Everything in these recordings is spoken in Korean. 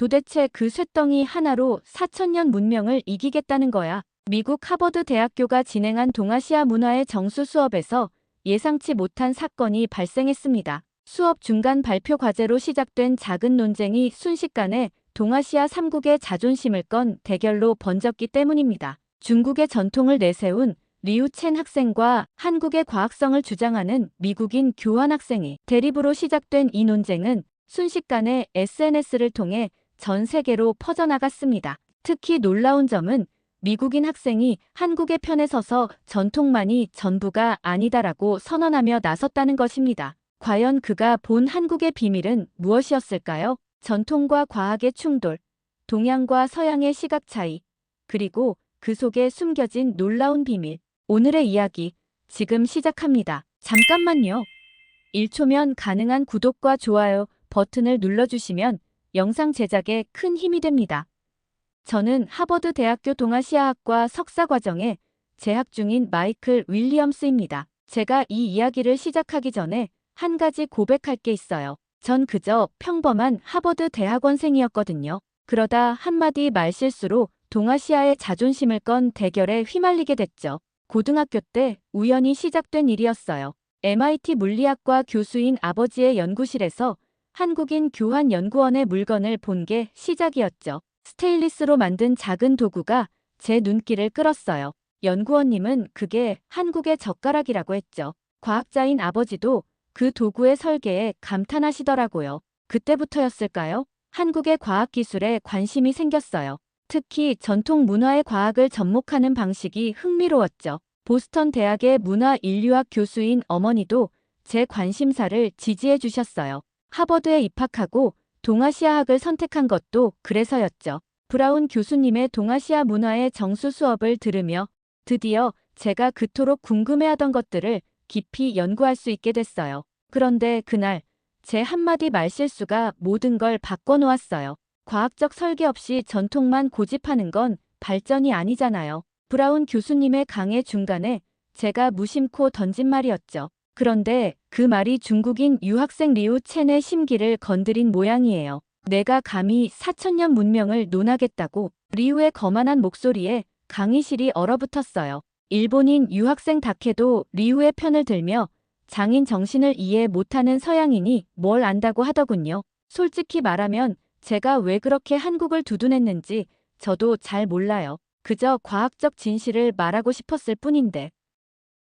도대체 그 쇳덩이 하나로 4천년 문명을 이기겠다는 거야. 미국 하버드 대학교가 진행한 동아시아 문화의 정수 수업에서 예상치 못한 사건이 발생했습니다. 수업 중간 발표 과제로 시작된 작은 논쟁이 순식간에 동아시아 3국의 자존심을 건 대결로 번졌기 때문입니다. 중국의 전통을 내세운 리우 첸 학생과 한국의 과학성을 주장하는 미국인 교환 학생의 대립으로 시작된 이 논쟁은 순식간에 SNS를 통해 전 세계로 퍼져나갔습니다. 특히 놀라운 점은 미국인 학생이 한국의 편에 서서 전통만이 전부가 아니다라고 선언하며 나섰다는 것입니다. 과연 그가 본 한국의 비밀은 무엇이었을까요? 전통과 과학의 충돌, 동양과 서양의 시각 차이, 그리고 그 속에 숨겨진 놀라운 비밀. 오늘의 이야기 지금 시작합니다. 잠깐만요. 1초면 가능한 구독과 좋아요 버튼을 눌러주시면 영상 제작에 큰 힘이 됩니다. 저는 하버드 대학교 동아시아학과 석사과정에 재학 중인 마이클 윌리엄스입니다. 제가 이 이야기를 시작하기 전에 한 가지 고백할 게 있어요. 전 그저 평범한 하버드 대학원생이었거든요. 그러다 한마디 말실수로 동아시아의 자존심을 건 대결에 휘말리게 됐죠. 고등학교 때 우연히 시작된 일이었어요. MIT 물리학과 교수인 아버지의 연구실에서 한국인 교환 연구원의 물건을 본 게 시작이었죠. 스테인리스로 만든 작은 도구가 제 눈길을 끌었어요. 연구원님은 그게 한국의 젓가락이라고 했죠. 과학자인 아버지도 그 도구의 설계에 감탄하시더라고요. 그때부터였을까요? 한국의 과학기술에 관심이 생겼어요. 특히 전통 문화의 과학을 접목하는 방식이 흥미로웠죠. 보스턴 대학의 문화인류학 교수인 어머니도 제 관심사를 지지해 주셨어요. 하버드에 입학하고 동아시아학을 선택한 것도 그래서였죠. 브라운 교수님의 동아시아 문화의 정수 수업을 들으며 드디어 제가 그토록 궁금해하던 것들을 깊이 연구할 수 있게 됐어요. 그런데 그날 제 한마디 말실수가 모든 걸 바꿔놓았어요. 과학적 설계 없이 전통만 고집하는 건 발전이 아니잖아요. 브라운 교수님의 강의 중간에 제가 무심코 던진 말이었죠. 그런데 그 말이 중국인 유학생 리우 첸의 심기를 건드린 모양이에요. 내가 감히 4천년 문명을 논하겠다고. 리우의 거만한 목소리에 강의실이 얼어붙었어요. 일본인 유학생 다케도 리우의 편을 들며 장인 정신을 이해 못하는 서양인이 뭘 안다고 하더군요. 솔직히 말하면 제가 왜 그렇게 한국을 두둔했는지 저도 잘 몰라요. 그저 과학적 진실을 말하고 싶었을 뿐인데.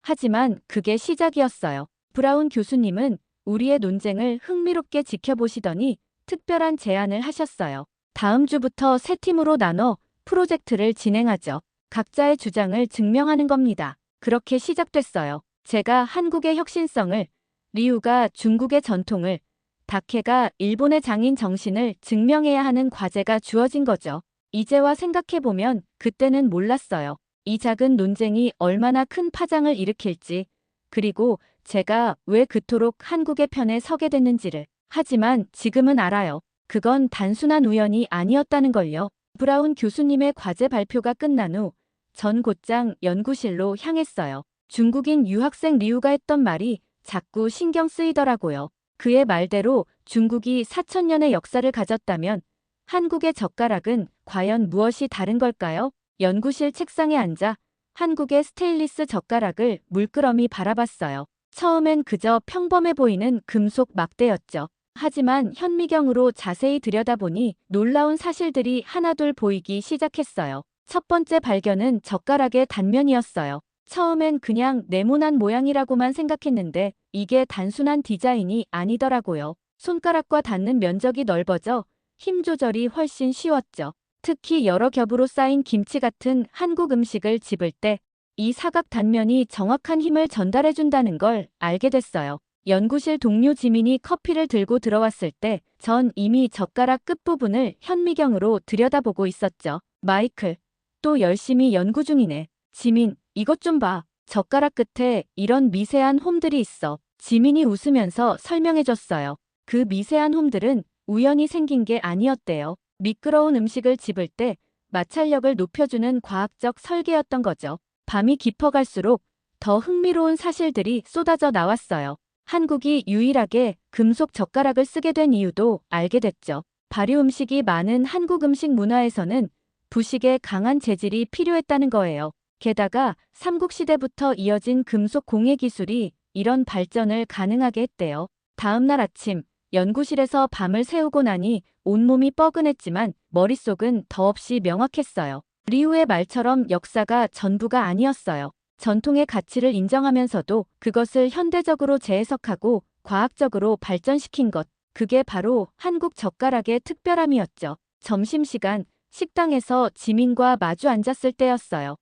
하지만 그게 시작이었어요. 브라운 교수님은 우리의 논쟁을 흥미롭게 지켜보시더니 특별한 제안을 하셨어요. 다음 주부터 세 팀으로 나눠 프로젝트를 진행하죠. 각자의 주장을 증명하는 겁니다. 그렇게 시작됐어요. 제가 한국의 혁신성을, 리우가 중국의 전통을, 다케가 일본의 장인 정신을 증명해야 하는 과제가 주어진 거죠. 이제와 생각해보면 그때는 몰랐어요. 이 작은 논쟁이 얼마나 큰 파장을 일으킬지, 그리고 제가 왜 그토록 한국의 편에 서게 됐는지를. 하지만 지금은 알아요. 그건 단순한 우연이 아니었다는 걸요. 브라운 교수님의 과제 발표가 끝난 후 전 곧장 연구실로 향했어요. 중국인 유학생 리우가 했던 말이 자꾸 신경 쓰이더라고요. 그의 말대로 중국이 4천년의 역사를 가졌다면 한국의 젓가락은 과연 무엇이 다른 걸까요? 연구실 책상에 앉아 한국의 스테인리스 젓가락을 물끄러미 바라봤어요. 처음엔 그저 평범해 보이는 금속 막대였죠. 하지만 현미경으로 자세히 들여다보니 놀라운 사실들이 하나둘 보이기 시작했어요. 첫 번째 발견은 젓가락의 단면이었어요. 처음엔 그냥 네모난 모양이라고만 생각했는데 이게 단순한 디자인이 아니더라고요. 손가락과 닿는 면적이 넓어져 힘 조절이 훨씬 쉬웠죠. 특히 여러 겹으로 쌓인 김치 같은 한국 음식을 집을 때 이 사각 단면이 정확한 힘을 전달해준다는 걸 알게 됐어요. 연구실 동료 지민이 커피를 들고 들어왔을 때 전 이미 젓가락 끝부분을 현미경으로 들여다보고 있었죠. 마이클, 또 열심히 연구 중이네. 지민, 이것 좀 봐. 젓가락 끝에 이런 미세한 홈들이 있어. 지민이 웃으면서 설명해줬어요. 그 미세한 홈들은 우연히 생긴 게 아니었대요. 미끄러운 음식을 집을 때 마찰력을 높여주는 과학적 설계였던 거죠. 밤이 깊어갈수록 더 흥미로운 사실들이 쏟아져 나왔어요. 한국이 유일하게 금속 젓가락을 쓰게 된 이유도 알게 됐죠. 발효 음식이 많은 한국 음식 문화에서는 부식에 강한 재질이 필요했다는 거예요. 게다가 삼국시대부터 이어진 금속 공예 기술이 이런 발전을 가능하게 했대요. 다음 날 아침, 연구실에서 밤을 새우고 나니 온몸이 뻐근했지만 머릿속은 더없이 명확했어요. 리우의 말처럼 역사가 전부가 아니었어요. 전통의 가치를 인정하면서도 그것을 현대적으로 재해석하고 과학적으로 발전시킨 것. 그게 바로 한국 젓가락의 특별함이었죠. 점심시간, 식당에서 지민과 마주 앉았을 때였어요.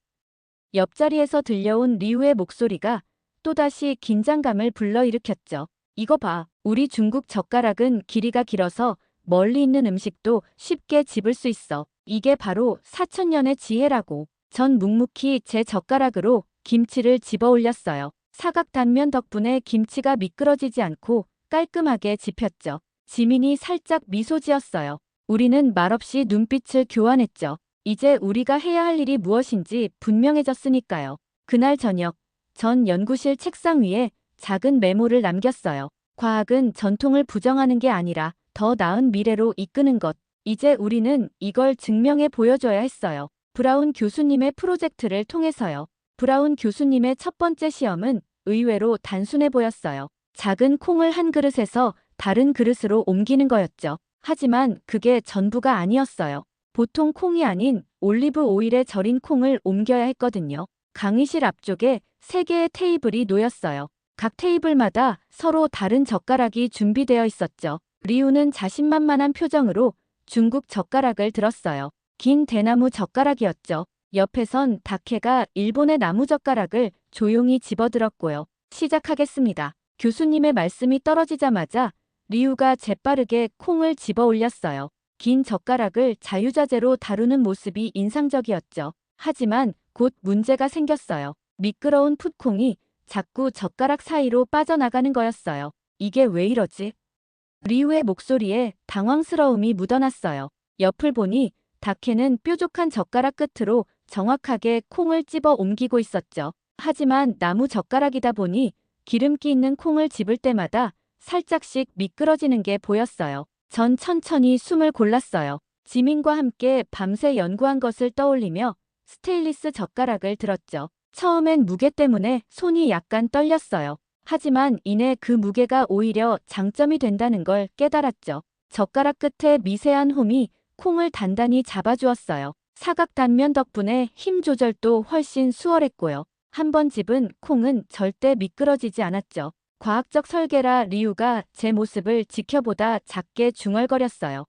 옆자리에서 들려온 리우의 목소리가 또다시 긴장감을 불러일으켰죠. 이거 봐. 우리 중국 젓가락은 길이가 길어서 멀리 있는 음식도 쉽게 집을 수 있어. 이게 바로 4천년의 지혜라고. 전 묵묵히 제 젓가락으로 김치를 집어 올렸어요. 사각 단면 덕분에 김치가 미끄러지지 않고 깔끔하게 집혔죠. 지민이 살짝 미소 지었어요. 우리는 말없이 눈빛을 교환했죠. 이제 우리가 해야 할 일이 무엇인지 분명해졌으니까요. 그날 저녁, 전 연구실 책상 위에 작은 메모를 남겼어요. 과학은 전통을 부정하는 게 아니라 더 나은 미래로 이끄는 것. 이제 우리는 이걸 증명해 보여줘야 했어요. 브라운 교수님의 프로젝트를 통해서요. 브라운 교수님의 첫 번째 시험은 의외로 단순해 보였어요. 작은 콩을 한 그릇에서 다른 그릇으로 옮기는 거였죠. 하지만 그게 전부가 아니었어요. 보통 콩이 아닌 올리브 오일에 절인 콩을 옮겨야 했거든요. 강의실 앞쪽에 3개의 테이블이 놓였어요. 각 테이블마다 서로 다른 젓가락이 준비되어 있었죠. 리우는 자신만만한 표정으로 중국 젓가락을 들었어요. 긴 대나무 젓가락이었죠. 옆에선 다케가 일본의 나무 젓가락을 조용히 집어들었고요. 시작하겠습니다. 교수님의 말씀이 떨어지자마자 리우가 재빠르게 콩을 집어 올렸어요. 긴 젓가락을 자유자재로 다루는 모습이 인상적이었죠. 하지만 곧 문제가 생겼어요. 미끄러운 풋콩이 자꾸 젓가락 사이로 빠져나가는 거였어요. 이게 왜 이러지? 리우의 목소리에 당황스러움이 묻어났어요. 옆을 보니 다케는 뾰족한 젓가락 끝으로 정확하게 콩을 집어 옮기고 있었죠. 하지만 나무 젓가락이다 보니 기름기 있는 콩을 집을 때마다 살짝씩 미끄러지는 게 보였어요. 전 천천히 숨을 골랐어요. 지민과 함께 밤새 연구한 것을 떠올리며 스테인리스 젓가락을 들었죠. 처음엔 무게 때문에 손이 약간 떨렸어요. 하지만 이내 그 무게가 오히려 장점이 된다는 걸 깨달았죠. 젓가락 끝에 미세한 홈이 콩을 단단히 잡아주었어요. 사각 단면 덕분에 힘 조절도 훨씬 수월했고요. 한 번 집은 콩은 절대 미끄러지지 않았죠. 과학적 설계라 리우가 제 모습을 지켜보다 작게 중얼거렸어요.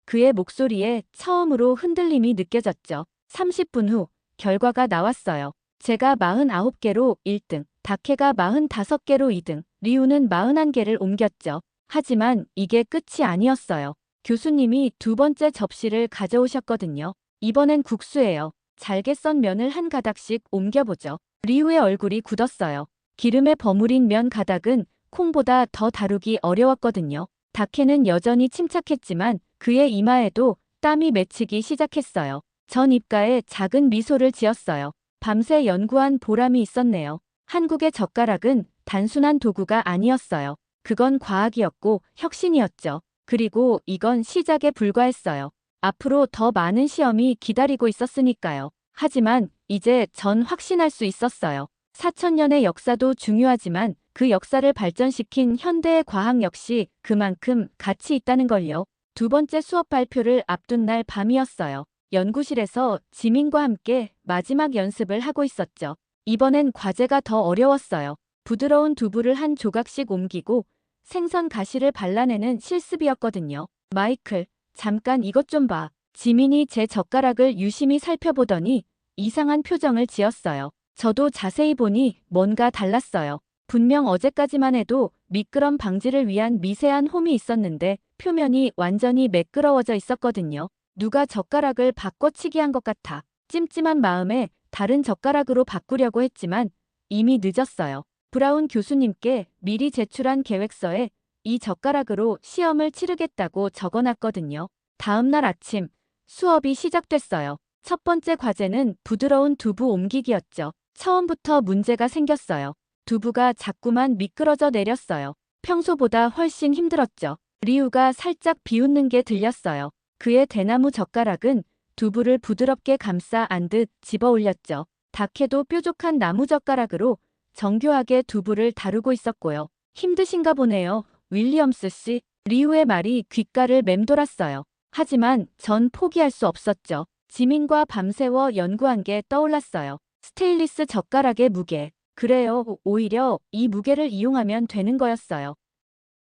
그의 목소리에 처음으로 흔들림이 느껴졌죠. 30분 후 결과가 나왔어요. 제가 49개로 1등, 다케가 45개로 2등, 리우는 41개를 옮겼죠. 하지만 이게 끝이 아니었어요. 교수님이 두 번째 접시를 가져오셨거든요. 이번엔 국수예요. 잘게 썬 면을 한 가닥씩 옮겨보죠. 리우의 얼굴이 굳었어요. 기름에 버무린 면 가닥은 콩보다 더 다루기 어려웠거든요. 다케는 여전히 침착했지만 그의 이마에도 땀이 맺히기 시작했어요. 전 입가에 작은 미소를 지었어요. 밤새 연구한 보람이 있었네요. 한국의 젓가락은 단순한 도구가 아니었어요. 그건 과학이었고 혁신이었죠. 그리고 이건 시작에 불과했어요. 앞으로 더 많은 시험이 기다리고 있었으니까요. 하지만 이제 전 확신할 수 있었어요. 4천년의 역사도 중요하지만 그 역사를 발전시킨 현대의 과학 역시 그만큼 가치 있다는 걸요. 두 번째 수업 발표를 앞둔 날 밤이었어요. 연구실에서 지민과 함께 마지막 연습을 하고 있었죠. 이번엔 과제가 더 어려웠어요. 부드러운 두부를 한 조각씩 옮기고 생선 가시를 발라내는 실습이었거든요. 마이클, 잠깐 이것 좀 봐. 지민이 제 젓가락을 유심히 살펴보더니 이상한 표정을 지었어요. 저도 자세히 보니 뭔가 달랐어요. 분명 어제까지만 해도 미끄럼 방지를 위한 미세한 홈이 있었는데 표면이 완전히 매끄러워져 있었거든요. 누가 젓가락을 바꿔치기 한 것 같아. 찜찜한 마음에 다른 젓가락으로 바꾸려고 했지만 이미 늦었어요. 브라운 교수님께 미리 제출한 계획서에 이 젓가락으로 시험을 치르겠다고 적어놨거든요. 다음 날 아침 수업이 시작됐어요. 첫 번째 과제는 부드러운 두부 옮기기였죠. 처음부터 문제가 생겼어요. 두부가 자꾸만 미끄러져 내렸어요. 평소보다 훨씬 힘들었죠. 리우가 살짝 비웃는 게 들렸어요. 그의 대나무 젓가락은 두부를 부드럽게 감싸 안 듯 집어 올렸죠. 다케도 뾰족한 나무 젓가락으로 정교하게 두부를 다루고 있었고요. 힘드신가 보네요. 윌리엄스 씨. 리우의 말이 귓가를 맴돌았어요. 하지만 전 포기할 수 없었죠. 지민과 밤새워 연구한 게 떠올랐어요. 스테인리스 젓가락의 무게. 그래요. 오히려 이 무게를 이용하면 되는 거였어요.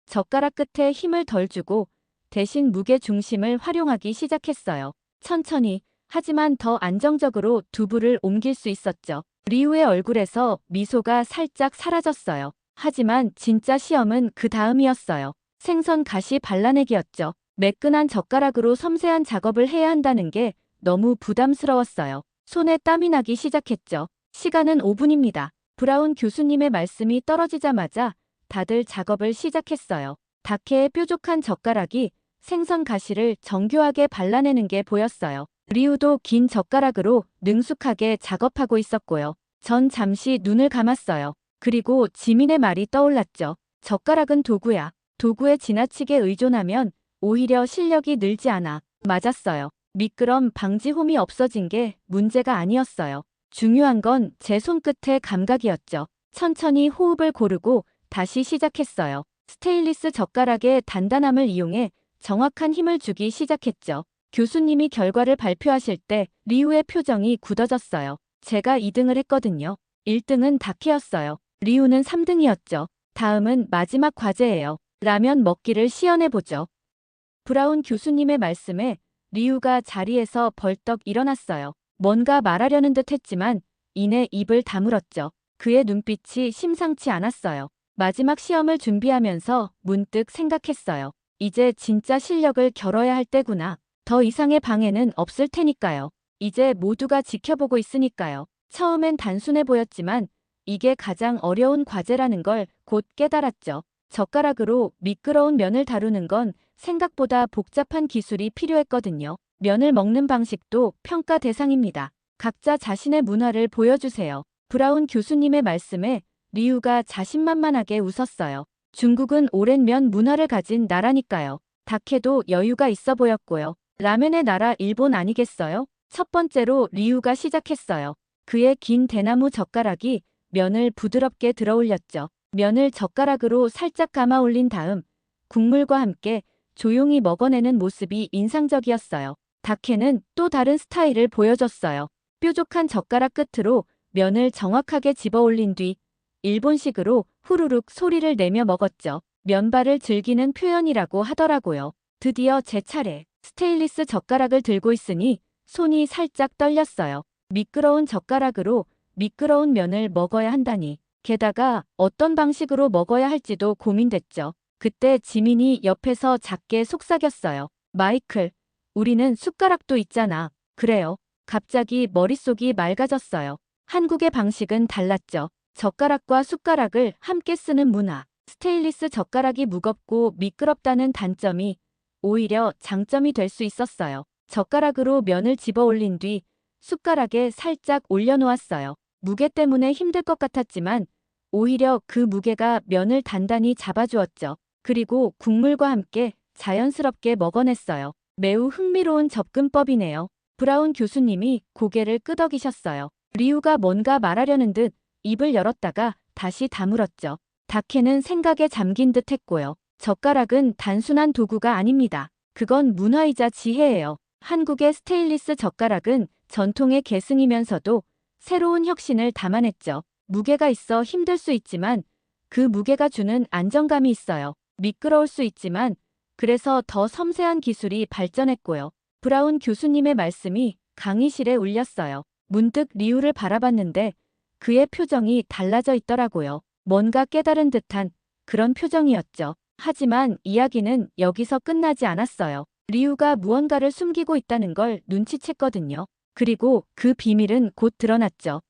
젓가락 끝에 힘을 덜 주고 대신 무게 중심을 활용하기 시작했어요. 천천히, 하지만 더 안정적으로 두부를 옮길 수 있었죠. 리우의 얼굴에서 미소가 살짝 사라졌어요. 하지만 진짜 시험은 그 다음이었어요. 생선 가시 발라내기였죠. 매끈한 젓가락으로 섬세한 작업을 해야 한다는 게 너무 부담스러웠어요. 손에 땀이 나기 시작했죠. 시간은 5분입니다. 브라운 교수님의 말씀이 떨어지자마자 다들 작업을 시작했어요. 다케의 뾰족한 젓가락이 생선 가시를 정교하게 발라내는 게 보였어요. 리우도 긴 젓가락으로 능숙하게 작업하고 있었고요. 전 잠시 눈을 감았어요. 그리고 지민의 말이 떠올랐죠. 젓가락은 도구야. 도구에 지나치게 의존하면 오히려 실력이 늘지 않아. 맞았어요. 미끄럼 방지 홈이 없어진 게 문제가 아니었어요. 중요한 건 제 손끝의 감각이었죠. 천천히 호흡을 고르고 다시 시작했어요. 스테인리스 젓가락의 단단함을 이용해 정확한 힘을 주기 시작했죠. 교수님이 결과를 발표하실 때 리우의 표정이 굳어졌어요. 제가 2등을 했거든요. 1등은 다케였어요. 리우는 3등이었죠. 다음은 마지막 과제예요. 라면 먹기를 시연해보죠. 브라운 교수님의 말씀에 리우가 자리에서 벌떡 일어났어요. 뭔가 말하려는 듯 했지만 이내 입을 다물었죠. 그의 눈빛이 심상치 않았어요. 마지막 시험을 준비하면서 문득 생각했어요. 이제 진짜 실력을 겨뤄야 할 때구나. 더 이상의 방해는 없을 테니까요. 이제 모두가 지켜보고 있으니까요. 처음엔 단순해 보였지만 이게 가장 어려운 과제라는 걸 곧 깨달았죠. 젓가락으로 미끄러운 면을 다루는 건 생각보다 복잡한 기술이 필요했거든요. 면을 먹는 방식도 평가 대상입니다. 각자 자신의 문화를 보여주세요. 브라운 교수님의 말씀에 리우가 자신만만하게 웃었어요. 중국은 오랜 면 문화를 가진 나라니까요. 다케도 여유가 있어 보였고요. 라멘의 나라 일본 아니겠어요? 첫 번째로 리우가 시작했어요. 그의 긴 대나무 젓가락이 면을 부드럽게 들어올렸죠. 면을 젓가락으로 살짝 감아 올린 다음 국물과 함께 조용히 먹어내는 모습이 인상적이었어요. 다케는 또 다른 스타일을 보여줬어요. 뾰족한 젓가락 끝으로 면을 정확하게 집어 올린 뒤 일본식으로 후루룩 소리를 내며 먹었죠. 면발을 즐기는 표현이라고 하더라고요. 드디어 제 차례. 스테인리스 젓가락을 들고 있으니 손이 살짝 떨렸어요. 미끄러운 젓가락으로 미끄러운 면을 먹어야 한다니. 게다가 어떤 방식으로 먹어야 할지도 고민됐죠. 그때 지민이 옆에서 작게 속삭였어요. 마이클, 우리는 숟가락도 있잖아. 그래요. 갑자기 머릿속이 맑아졌어요. 한국의 방식은 달랐죠. 젓가락과 숟가락을 함께 쓰는 문화. 스테인리스 젓가락이 무겁고 미끄럽다는 단점이 오히려 장점이 될 수 있었어요. 젓가락으로 면을 집어 올린 뒤 숟가락에 살짝 올려놓았어요. 무게 때문에 힘들 것 같았지만 오히려 그 무게가 면을 단단히 잡아주었죠. 그리고 국물과 함께 자연스럽게 먹어냈어요. 매우 흥미로운 접근법이네요. 브라운 교수님이 고개를 끄덕이셨어요. 리우가 뭔가 말하려는 듯 입을 열었다가 다시 다물었죠. 다케는 생각에 잠긴 듯 했고요. 젓가락은 단순한 도구가 아닙니다. 그건 문화이자 지혜예요. 한국의 스테인리스 젓가락은 전통의 계승이면서도 새로운 혁신을 담아냈죠. 무게가 있어 힘들 수 있지만 그 무게가 주는 안정감이 있어요. 미끄러울 수 있지만 그래서 더 섬세한 기술이 발전했고요. 브라운 교수님의 말씀이 강의실에 울렸어요. 문득 리우를 바라봤는데 그의 표정이 달라져 있더라고요. 뭔가 깨달은 듯한 그런 표정이었죠. 하지만 이야기는 여기서 끝나지 않았어요. 리우가 무언가를 숨기고 있다는 걸 눈치챘거든요. 그리고 그 비밀은 곧 드러났죠.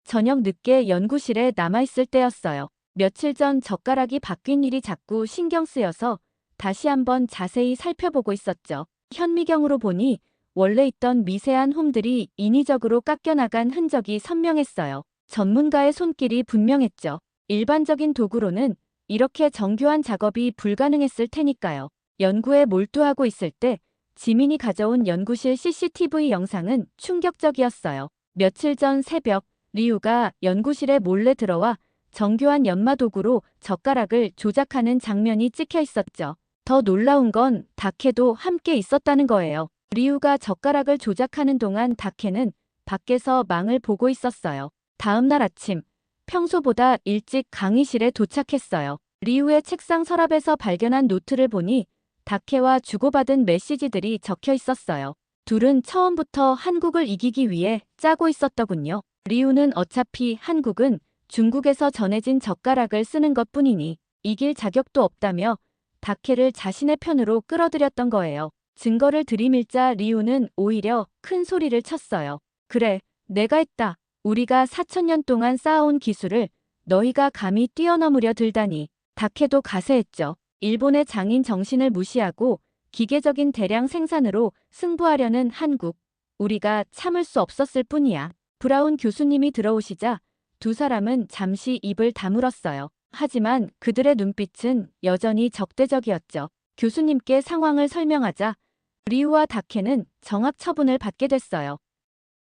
저녁 늦게 연구실에 남아있을 때였어요. 며칠 전 젓가락이 바뀐 일이 자꾸 신경 쓰여서 다시 한번 자세히 살펴보고 있었죠. 현미경으로 보니 원래 있던 미세한 홈들이 인위적으로 깎여나간 흔적이 선명했어요. 전문가의 손길이 분명했죠. 일반적인 도구로는 이렇게 정교한 작업이 불가능했을 테니까요. 연구에 몰두하고 있을 때 지민이 가져온 연구실 CCTV 영상은 충격적이었어요. 며칠 전 새벽, 리우가 연구실에 몰래 들어와 정교한 연마 도구로 젓가락을 조작하는 장면이 찍혀 있었죠. 더 놀라운 건 다케도 함께 있었다는 거예요. 리우가 젓가락을 조작하는 동안 다케는 밖에서 망을 보고 있었어요. 다음 날 아침, 평소보다 일찍 강의실에 도착했어요. 리우의 책상 서랍에서 발견한 노트를 보니 다케와 주고받은 메시지들이 적혀 있었어요. 둘은 처음부터 한국을 이기기 위해 짜고 있었더군요. 리우는 어차피 한국은 중국에서 전해진 젓가락을 쓰는 것뿐이니 이길 자격도 없다며 다케를 자신의 편으로 끌어들였던 거예요. 증거를 들이밀자 리우는 오히려 큰 소리를 쳤어요. 그래, 내가 했다. 우리가 4,000년 동안 쌓아온 기술을 너희가 감히 뛰어넘으려 들다니. 다케도 가세했죠. 일본의 장인 정신을 무시하고 기계적인 대량 생산으로 승부하려는 한국. 우리가 참을 수 없었을 뿐이야. 브라운 교수님이 들어오시자 두 사람은 잠시 입을 다물었어요. 하지만 그들의 눈빛은 여전히 적대적이었죠. 교수님께 상황을 설명하자 리우와 다케는 정학 처분을 받게 됐어요.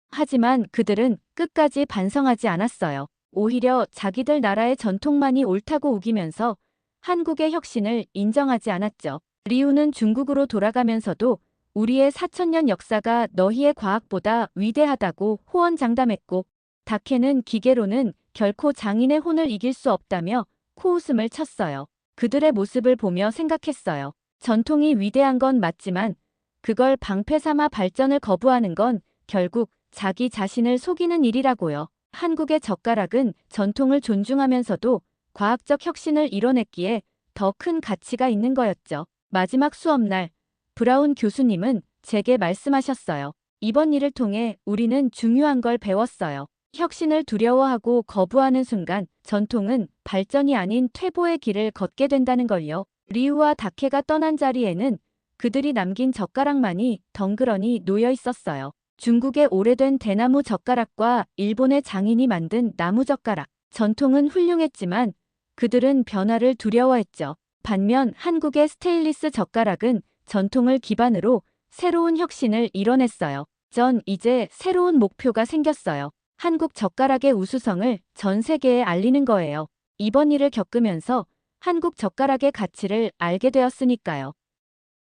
하지만 그들은 끝까지 반성하지 않았어요. 오히려 자기들 나라의 전통만이 옳다고 우기면서 한국의 혁신을 인정하지 않았죠. 리우는 중국으로 돌아가면서도 우리의 4,000년 역사가 너희의 과학보다 위대하다고 호언장담했고, 다케는 기계로는 결코 장인의 혼을 이길 수 없다며 코웃음을 쳤어요. 그들의 모습을 보며 생각했어요. 전통이 위대한 건 맞지만 그걸 방패 삼아 발전을 거부하는 건 결국 자기 자신을 속이는 일이라고요. 한국의 젓가락은 전통을 존중하면서도 과학적 혁신을 이뤄냈기에 더 큰 가치가 있는 거였죠. 마지막 수업날, 브라운 교수님은 제게 말씀하셨어요. 이번 일을 통해 우리는 중요한 걸 배웠어요. 혁신을 두려워하고 거부하는 순간 전통은 발전이 아닌 퇴보의 길을 걷게 된다는 걸요. 리우와 다케가 떠난 자리에는 그들이 남긴 젓가락만이 덩그러니 놓여 있었어요. 중국의 오래된 대나무 젓가락과 일본의 장인이 만든 나무 젓가락. 전통은 훌륭했지만 그들은 변화를 두려워했죠. 반면 한국의 스테인리스 젓가락은 전통을 기반으로 새로운 혁신을 이뤄냈어요. 전 이제 새로운 목표가 생겼어요. 한국 젓가락의 우수성을 전 세계에 알리는 거예요. 이번 일을 겪으면서 한국 젓가락의 가치를 알게 되었으니까요.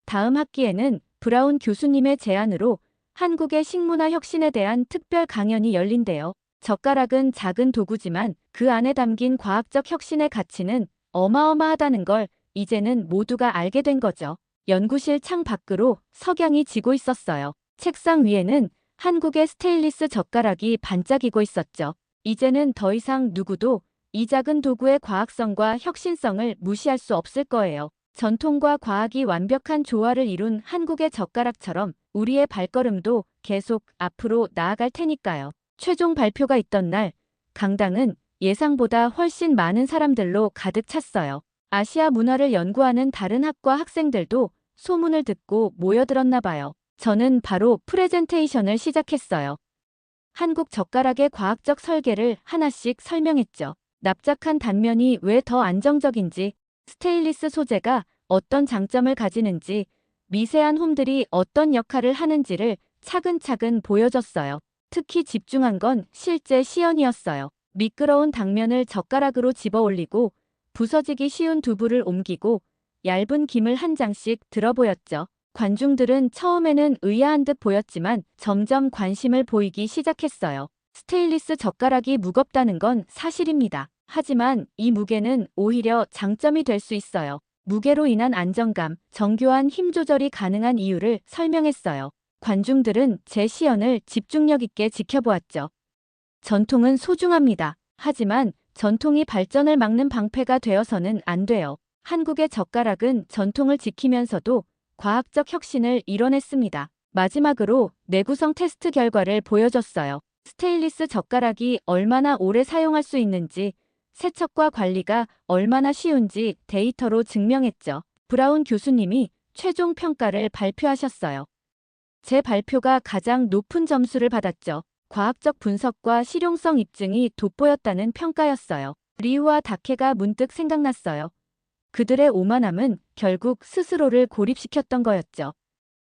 다음 학기에는 브라운 교수님의 제안으로 한국의 식문화 혁신에 대한 특별 강연이 열린대요. 젓가락은 작은 도구지만 그 안에 담긴 과학적 혁신의 가치는 어마어마하다는 걸 이제는 모두가 알게 된 거죠. 연구실 창 밖으로 석양이 지고 있었어요. 책상 위에는 한국의 스테인리스 젓가락이 반짝이고 있었죠. 이제는 더 이상 누구도 이 작은 도구의 과학성과 혁신성을 무시할 수 없을 거예요. 전통과 과학이 완벽한 조화를 이룬 한국의 젓가락처럼 우리의 발걸음도 계속 앞으로 나아갈 테니까요. 최종 발표가 있던 날, 강당은 예상보다 훨씬 많은 사람들로 가득 찼어요. 아시아 문화를 연구하는 다른 학과 학생들도 소문을 듣고 모여들었나 봐요. 저는 바로 프레젠테이션을 시작했어요. 한국 젓가락의 과학적 설계를 하나씩 설명했죠. 납작한 단면이 왜 더 안정적인지, 스테인리스 소재가 어떤 장점을 가지는지, 미세한 홈들이 어떤 역할을 하는지를 차근차근 보여줬어요. 특히 집중한 건 실제 시연이었어요. 미끄러운 당면을 젓가락으로 집어 올리고 부서지기 쉬운 두부를 옮기고 얇은 김을 한 장씩 들어 보였죠. 관중들은 처음에는 의아한 듯 보였지만 점점 관심을 보이기 시작했어요. 스테인리스 젓가락이 무겁다는 건 사실입니다. 하지만 이 무게는 오히려 장점이 될 수 있어요. 무게로 인한 안정감, 정교한 힘 조절이 가능한 이유를 설명했어요. 관중들은 제 시연을 집중력 있게 지켜보았죠. 전통은 소중합니다. 하지만 전통이 발전을 막는 방패가 되어서는 안 돼요. 한국의 젓가락은 전통을 지키면서도 과학적 혁신을 이뤄냈습니다. 마지막으로 내구성 테스트 결과를 보여줬어요. 스테인리스 젓가락이 얼마나 오래 사용할 수 있는지, 세척과 관리가 얼마나 쉬운지 데이터로 증명했죠. 브라운 교수님이 최종 평가를 발표하셨어요. 제 발표가 가장 높은 점수를 받았죠. 과학적 분석과 실용성 입증이 돋보였다는 평가였어요. 리우와 다케가 문득 생각났어요. 그들의 오만함은 결국 스스로를 고립시켰던 거였죠.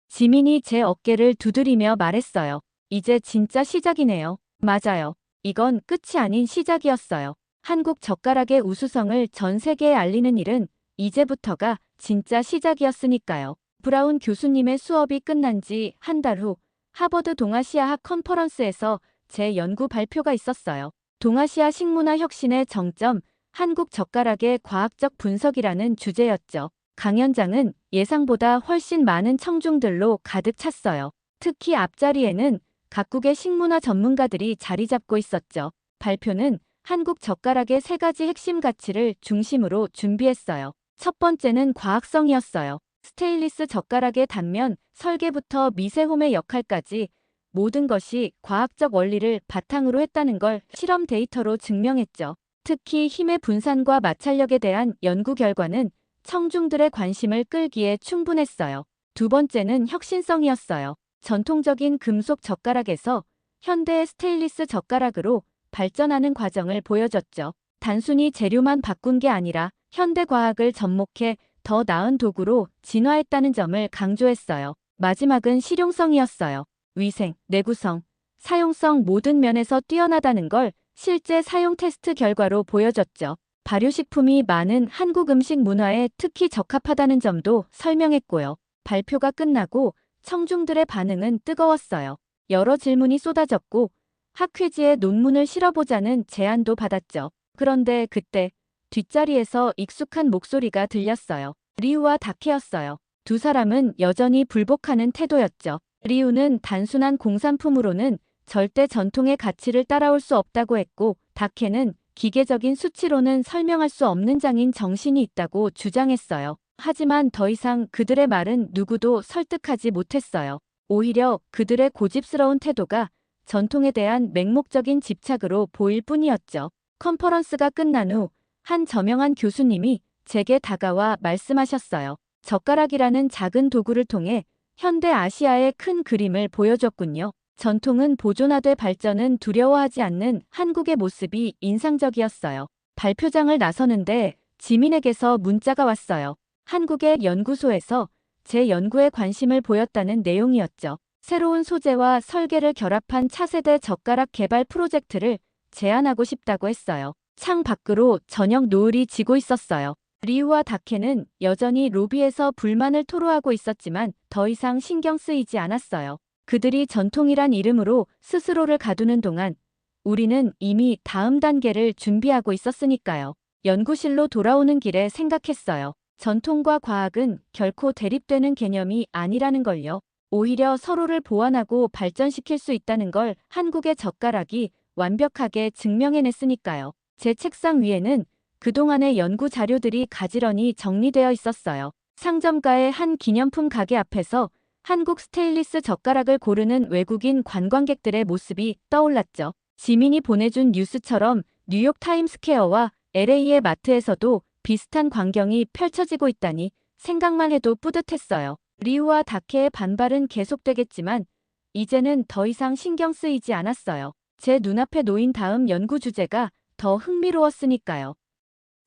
지민이 제 어깨를 두드리며 말했어요. 이제 진짜 시작이네요. 맞아요. 이건 끝이 아닌 시작이었어요. 한국 젓가락의 우수성을 전 세계에 알리는 일은 이제부터가 진짜 시작이었으니까요. 브라운 교수님의 수업이 끝난 지 한 달 후 하버드 동아시아학 컨퍼런스에서 제 연구 발표가 있었어요. 동아시아 식문화 혁신의 정점, 한국 젓가락의 과학적 분석이라는 주제였죠. 강연장은 예상보다 훨씬 많은 청중들로 가득 찼어요. 특히 앞자리에는 각국의 식문화 전문가들이 자리 잡고 있었죠. 발표는 한국 젓가락의 3가지 핵심 가치를 중심으로 준비했어요. 첫 번째는 과학성이었어요. 스테인리스 젓가락의 단면, 설계부터 미세홈의 역할까지 모든 것이 과학적 원리를 바탕으로 했다는 걸 실험 데이터로 증명했죠. 특히 힘의 분산과 마찰력에 대한 연구 결과는 청중들의 관심을 끌기에 충분했어요. 두 번째는 혁신성이었어요. 전통적인 금속 젓가락에서 현대의 스테인리스 젓가락으로 발전하는 과정을 보여줬죠. 단순히 재료만 바꾼 게 아니라 현대 과학을 접목해 더 나은 도구로 진화했다는 점을 강조했어요. 마지막은 실용성이었어요. 위생, 내구성, 사용성 모든 면에서 뛰어나다는 걸 실제 사용 테스트 결과로 보여줬죠. 발효식품이 많은 한국 음식 문화에 특히 적합하다는 점도 설명했고요. 발표가 끝나고 청중들의 반응은 뜨거웠어요. 여러 질문이 쏟아졌고 학회지에 논문을 실어보자는 제안도 받았죠. 그런데 그때 뒷자리에서 익숙한 목소리가 들렸어요. 리우와 다케였어요. 두 사람은 여전히 불복하는 태도였죠. 리우는 단순한 공산품으로는 절대 전통의 가치를 따라올 수 없다고 했고, 다케는 기계적인 수치로는 설명할 수 없는 장인 정신이 있다고 주장했어요. 하지만 더 이상 그들의 말은 누구도 설득하지 못했어요. 오히려 그들의 고집스러운 태도가 전통에 대한 맹목적인 집착으로 보일 뿐이었죠. 컨퍼런스가 끝난 후 한 저명한 교수님이 제게 다가와 말씀하셨어요. 젓가락이라는 작은 도구를 통해 현대 아시아의 큰 그림을 보여줬군요. 전통은 보존하되 발전은 두려워하지 않는 한국의 모습이 인상적이었어요. 발표장을 나서는데 지민에게서 문자가 왔어요. 한국의 연구소에서 제 연구에 관심을 보였다는 내용이었죠. 새로운 소재와 설계를 결합한 차세대 젓가락 개발 프로젝트를 제안하고 싶다고 했어요. 창 밖으로 저녁 노을이 지고 있었어요. 리우와 다케는 여전히 로비에서 불만을 토로하고 있었지만 더 이상 신경 쓰이지 않았어요. 그들이 전통이란 이름으로 스스로를 가두는 동안 우리는 이미 다음 단계를 준비하고 있었으니까요. 연구실로 돌아오는 길에 생각했어요. 전통과 과학은 결코 대립되는 개념이 아니라는 걸요. 오히려 서로를 보완하고 발전시킬 수 있다는 걸 한국의 젓가락이 완벽하게 증명해냈으니까요. 제 책상 위에는 그동안의 연구 자료들이 가지런히 정리되어 있었어요. 상점가의 한 기념품 가게 앞에서 한국 스테인리스 젓가락을 고르는 외국인 관광객들의 모습이 떠올랐죠. 지민이 보내준 뉴스처럼 뉴욕 타임스퀘어와 LA의 마트에서도 비슷한 광경이 펼쳐지고 있다니 생각만 해도 뿌듯했어요. 리우와 다케의 반발은 계속되겠지만 이제는 더 이상 신경 쓰이지 않았어요. 제 눈앞에 놓인 다음 연구 주제가 더 흥미로웠으니까요.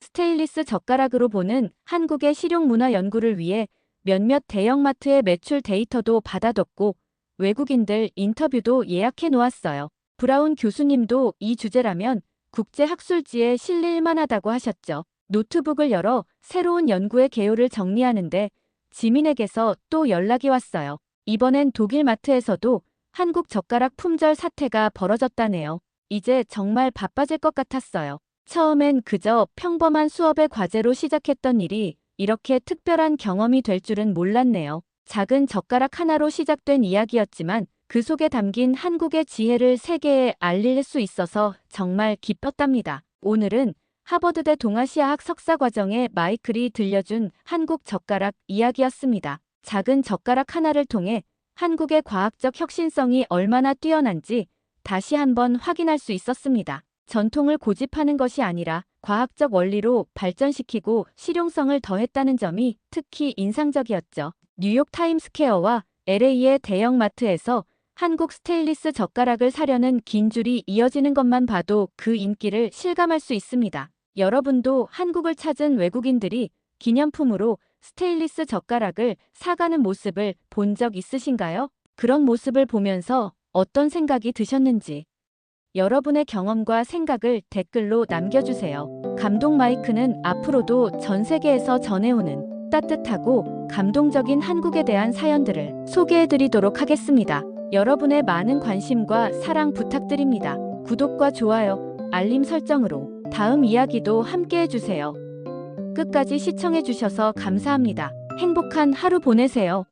스테인리스 젓가락으로 보는 한국의 실용문화 연구를 위해 몇몇 대형마트의 매출 데이터도 받아뒀고 외국인들 인터뷰도 예약해 놓았어요. 브라운 교수님도 이 주제라면 국제학술지에 실릴 만하다고 하셨죠. 노트북을 열어 새로운 연구의 개요를 정리하는데 지민에게서 또 연락이 왔어요. 이번엔 독일 마트에서도 한국 젓가락 품절 사태가 벌어졌다네요. 이제 정말 바빠질 것 같았어요. 처음엔 그저 평범한 수업의 과제로 시작했던 일이 이렇게 특별한 경험이 될 줄은 몰랐네요. 작은 젓가락 하나로 시작된 이야기였지만 그 속에 담긴 한국의 지혜를 세계에 알릴 수 있어서 정말 기뻤답니다. 오늘은 하버드대 동아시아학 석사과정의 마이클이 들려준 한국 젓가락 이야기였습니다. 작은 젓가락 하나를 통해 한국의 과학적 혁신성이 얼마나 뛰어난지 다시 한번 확인할 수 있었습니다. 전통을 고집하는 것이 아니라 과학적 원리로 발전시키고 실용성을 더했다는 점이 특히 인상적이었죠. 뉴욕 타임스퀘어와 LA의 대형마트에서 한국 스테인리스 젓가락을 사려는 긴 줄이 이어지는 것만 봐도 그 인기를 실감할 수 있습니다. 여러분도 한국을 찾은 외국인들이 기념품으로 스테인리스 젓가락을 사가는 모습을 본 적 있으신가요? 그런 모습을 보면서 어떤 생각이 드셨는지 여러분의 경험과 생각을 댓글로 남겨주세요. 감동 마이크는 앞으로도 전 세계에서 전해오는 따뜻하고 감동적인 한국에 대한 사연들을 소개해드리도록 하겠습니다. 여러분의 많은 관심과 사랑 부탁드립니다. 구독과 좋아요, 알림 설정으로 다음 이야기도 함께 해주세요. 끝까지 시청해주셔서 감사합니다. 행복한 하루 보내세요.